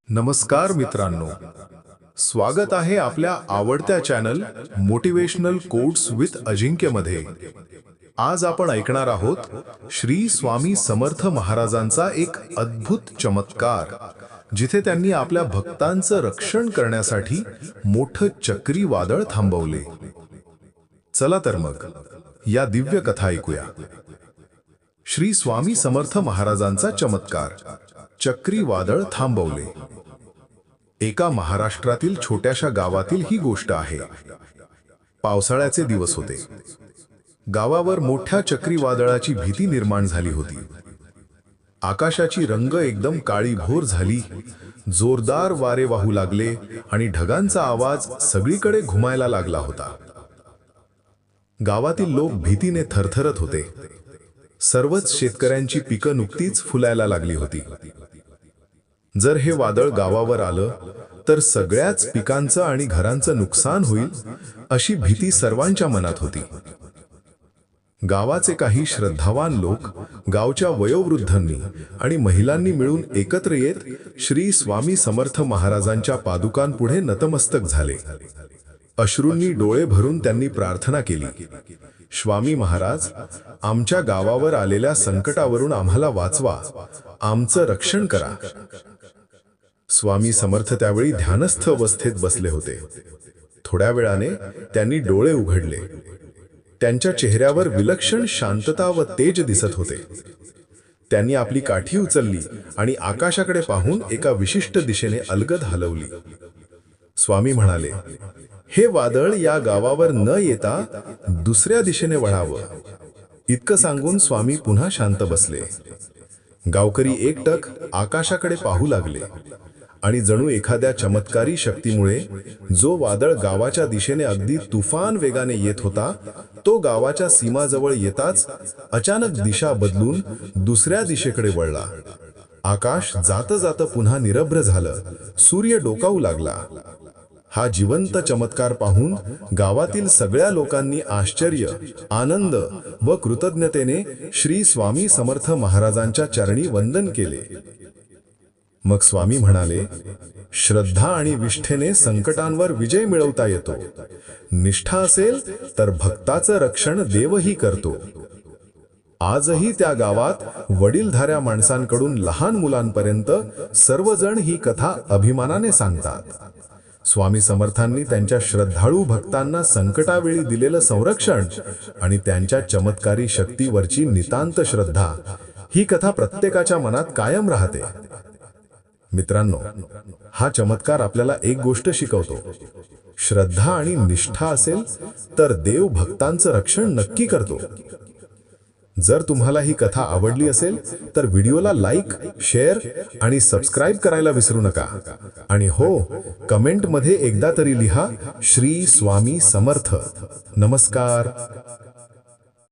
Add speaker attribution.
Speaker 1: नमस्कार मित्रांनो, स्वागत आहे आपल्या आवडत्या चॅनल मोटिवेशनल कोट्स विथ अजिंक्य मध्ये। आज आपण ऐकणार आहोत श्री स्वामी समर्थ महाराजांचा एक अद्भुत चमत्कार, जिथे त्यांनी आपल्या भक्तांचं रक्षण करण्यासाठी मोठं चक्रीवादळ थांबवले। चला तर मग या दिव्य कथा ऐकूया। श्री स्वामी समर्थ महाराजांचा चमत्कार, चक्रीवादळ थांबवले। एका महाराष्ट्रातील छोट्याशा गावातील ही गोष्ट आहे। पावसाळ्याचे दिवस होते। गावावर मोठ्या चक्रीवादळाची भीती निर्माण झाली होती। आकाशाची रंग एकदम काळीभोर झाली, जोरदार वारे वाहू लागले आणि ढगांचा आवाज सगळीकडे घुमायला लागला होता। गावातील लोक भीतीने थरथरत होते। सर्वच शेतकऱ्यांची पिकं नुकतीच फुलायला लागली होती। जर हे वादळ गावावर आलं तर सगळ्याच पिकांचं आणि घरांचं नुकसान होईल, अशी भीती सर्वांच्या मनात होती। गावाचे काही श्रद्धावान लोक गावच्या वयोवृद्धांनी आणि महिलांनी मिळून एकत्र येत श्री स्वामी समर्थ महाराजांच्या पादुकांपुढे नतमस्तक झाले। अश्रूंनी डोळे भरून त्यांनी प्रार्थना केली, स्वामी महाराज, आमच्या गावावर आलेल्या संकटावरून आम्हाला वाचवा, आमचं रक्षण करा। स्वामी समर्थ त्यावेळी ध्यानस्थ अवस्थेत बसले होते। थोड्या वेळाने त्यांनी डोळे उघडले। त्यांच्या चेहऱ्यावर विलक्षण शांतता व तेज दिसत होते। त्यांनी आपली काठी उचलली आणि आकाशाकडे पाहून एका विशिष्ट दिशेने अलगद हलवली। स्वामी म्हणाले, हे वादळ या गावावर न येता दुसऱ्या दिशेने वळावं। इतकं सांगून स्वामी पुन्हा शांत बसले। गावकरी एकटक आकाशाकडे पाहू लागले आणि जणू एखाद्या चमत्कारी शक्तीमुळे जो वादळ गावाच्या दिशेने अगदी तुफान वेगाने येत होता, तो गावाच्या सीमाजवळ येताच अचानक दिशा बदलून दुसऱ्या दिशेकडे वळला। आकाश जातं जातं पुन्हा निरभ्र झालं, सूर्य डोकावू लागला। हा जिवंत चमत्कार पाहून गावातील सगळ्या लोकांनी आश्चर्य, आनंद व कृतज्ञतेने श्री स्वामी समर्थ महाराजांच्या चरणी वंदन केले। मग स्वामी म्हणाले, श्रद्धा आणि विष्ठेने संकटांवर विजय मिळवता येतो। निष्ठा असेल तर भक्ताचं रक्षण देवही करतो। आजही त्या गावात वडीलधाऱ्या माणसांकडून लहान मुलांपर्यंत सर्वजण ही कथा अभिमानाने सांगतात। स्वामी समर्थांनी त्यांच्या श्रद्धाळू भक्तांना संकटावेळी दिलेलं संरक्षण आणि त्यांच्या चमत्कारी शक्तीवरची नितांत श्रद्धा, ही कथा प्रत्येकाच्या मनात कायम राहते। मित्रांनो, हा चमत्कार आपल्याला एक गोष्ट शिकवतो, श्रद्धा आणि निष्ठा असेल तर देव भक्तांचं रक्षण नक्की करतो। जर तुम्हाला ही कथा आवडली असेल तर व्हिडिओला लाईक, शेअर आणि सबस्क्राइब करायला विसरू नका। आणि हो, कमेंटमध्ये एकदा तरी लिहा, श्री स्वामी समर्थ। नमस्कार।